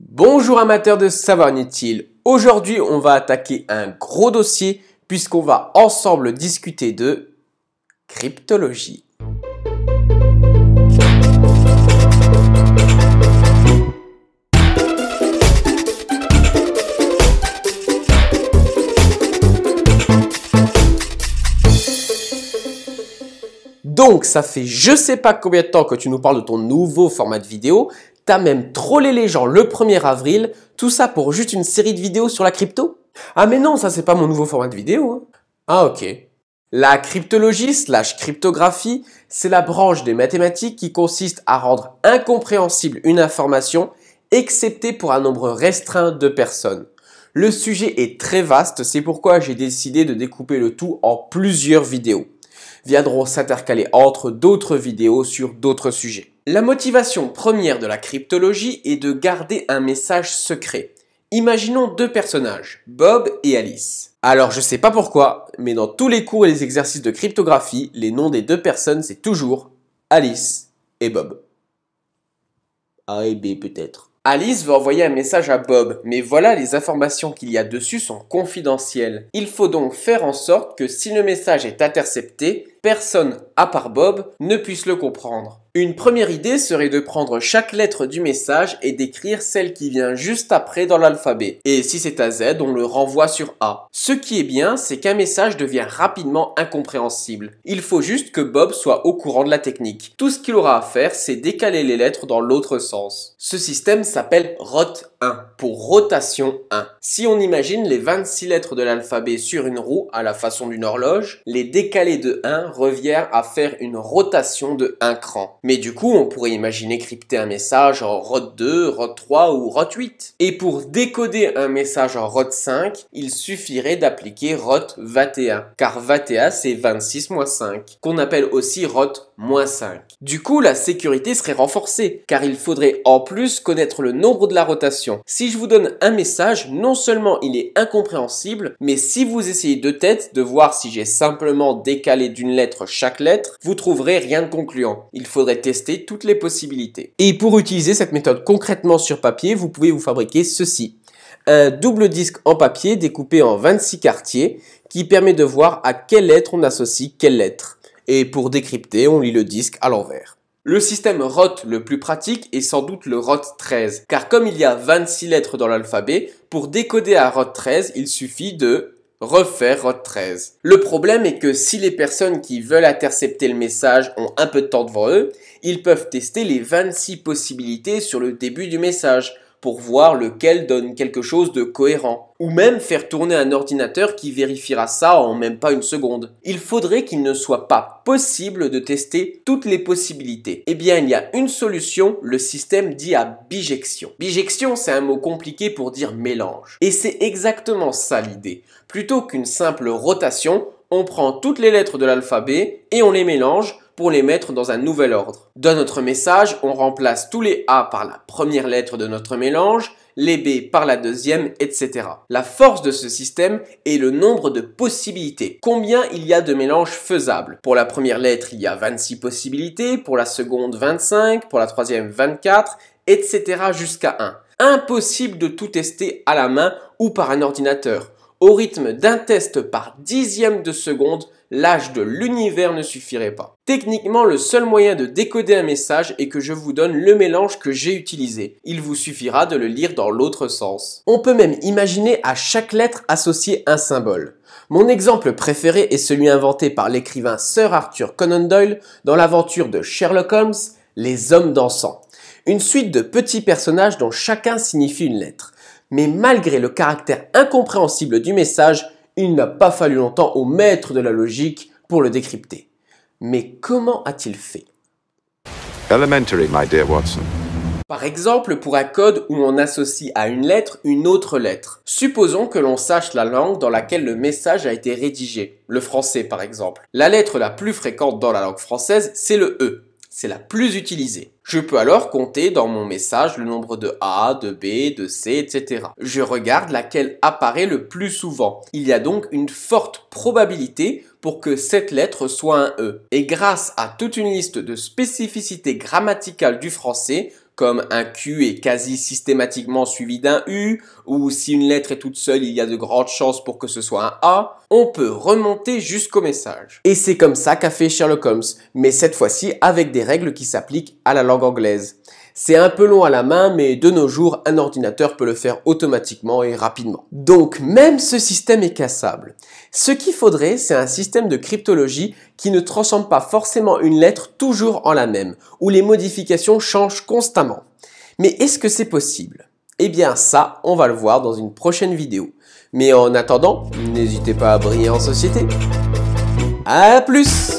Bonjour amateurs de savoir inutile, aujourd'hui on va attaquer un gros dossier puisqu'on va ensemble discuter de cryptologie. Donc ça fait je sais pas combien de temps que tu nous parles de ton nouveau format de vidéo. T'as même trollé les gens le 1er avril, tout ça pour juste une série de vidéos sur la crypto? Ah mais non, ça c'est pas mon nouveau format de vidéo. Hein. Ah ok. La cryptologie / cryptographie, c'est la branche des mathématiques qui consiste à rendre incompréhensible une information, excepté pour un nombre restreint de personnes. Le sujet est très vaste, c'est pourquoi j'ai décidé de découper le tout en plusieurs vidéos. Viendront s'intercaler entre d'autres vidéos sur d'autres sujets. La motivation première de la cryptologie est de garder un message secret. Imaginons deux personnages, Bob et Alice. Alors je sais pas pourquoi, mais dans tous les cours et les exercices de cryptographie, les noms des deux personnes c'est toujours Alice et Bob. A et B peut-être. Alice va envoyer un message à Bob, mais voilà, les informations qu'il y a dessus sont confidentielles. Il faut donc faire en sorte que si le message est intercepté, personne, à part Bob, ne puisse le comprendre. Une première idée serait de prendre chaque lettre du message et d'écrire celle qui vient juste après dans l'alphabet. Et si c'est à Z, on le renvoie sur A. Ce qui est bien, c'est qu'un message devient rapidement incompréhensible. Il faut juste que Bob soit au courant de la technique. Tout ce qu'il aura à faire, c'est décaler les lettres dans l'autre sens. Ce système s'appelle ROT1, pour rotation 1. Si on imagine les 26 lettres de l'alphabet sur une roue à la façon d'une horloge, les décaler de 1 revient à faire une rotation de 1 cran. Mais du coup, on pourrait imaginer crypter un message en ROT2, ROT3 ou ROT8. Et pour décoder un message en ROT5, il suffirait d'appliquer ROT21, car 21 c'est 26 moins 5, qu'on appelle aussi ROT-5. Du coup, la sécurité serait renforcée, car il faudrait en plus connaître le nombre de la rotation. Si je vous donne un message, non seulement il est incompréhensible, mais si vous essayez de tête de voir si j'ai simplement décalé d'une lettre chaque lettre, vous trouverez rien de concluant. Il faudrait tester toutes les possibilités. Et pour utiliser cette méthode concrètement sur papier, vous pouvez vous fabriquer ceci. Un double disque en papier découpé en 26 quartiers qui permet de voir à quelle lettre on associe quelle lettre. Et pour décrypter, on lit le disque à l'envers. Le système ROT le plus pratique est sans doute le ROT13, car comme il y a 26 lettres dans l'alphabet, pour décoder à ROT13, il suffit de refaire ROT13. Le problème est que si les personnes qui veulent intercepter le message ont un peu de temps devant eux, ils peuvent tester les 26 possibilités sur le début du message pour voir lequel donne quelque chose de cohérent. Ou même faire tourner un ordinateur qui vérifiera ça en même pas une seconde. Il faudrait qu'il ne soit pas possible de tester toutes les possibilités. Eh bien, il y a une solution, le système dit à bijection. Bijection, c'est un mot compliqué pour dire mélange. Et c'est exactement ça l'idée. Plutôt qu'une simple rotation, on prend toutes les lettres de l'alphabet et on les mélange pour les mettre dans un nouvel ordre. Dans notre message, on remplace tous les A par la première lettre de notre mélange, les B par la deuxième, etc. La force de ce système est le nombre de possibilités. Combien il y a de mélanges faisables? Pour la première lettre, il y a 26 possibilités, pour la seconde 25, pour la troisième 24, etc. jusqu'à 1. Impossible de tout tester à la main ou par un ordinateur. Au rythme d'un test par dixième de seconde, l'âge de l'univers ne suffirait pas. Techniquement, le seul moyen de décoder un message est que je vous donne le mélange que j'ai utilisé. Il vous suffira de le lire dans l'autre sens. On peut même imaginer à chaque lettre associer un symbole. Mon exemple préféré est celui inventé par l'écrivain Sir Arthur Conan Doyle dans l'aventure de Sherlock Holmes, Les Hommes dansants. Une suite de petits personnages dont chacun signifie une lettre. Mais malgré le caractère incompréhensible du message, il n'a pas fallu longtemps au maître de la logique pour le décrypter. Mais comment a-t-il fait? Elementary, my dear Watson. Par exemple, pour un code où on associe à une lettre une autre lettre. Supposons que l'on sache la langue dans laquelle le message a été rédigé, le français par exemple. La lettre la plus fréquente dans la langue française, c'est le E. C'est la plus utilisée. Je peux alors compter dans mon message le nombre de A, de B, de C, etc. Je regarde laquelle apparaît le plus souvent. Il y a donc une forte probabilité pour que cette lettre soit un E. Et grâce à toute une liste de spécificités grammaticales du français, comme un Q est quasi systématiquement suivi d'un U, ou si une lettre est toute seule, il y a de grandes chances pour que ce soit un A, on peut remonter jusqu'au message. Et c'est comme ça qu'a fait Sherlock Holmes, mais cette fois-ci avec des règles qui s'appliquent à la langue anglaise. C'est un peu long à la main, mais de nos jours, un ordinateur peut le faire automatiquement et rapidement. Donc, même ce système est cassable. Ce qu'il faudrait, c'est un système de cryptologie qui ne transforme pas forcément une lettre toujours en la même, où les modifications changent constamment. Mais est-ce que c'est possible? Eh bien ça, on va le voir dans une prochaine vidéo. Mais en attendant, n'hésitez pas à briller en société. À plus!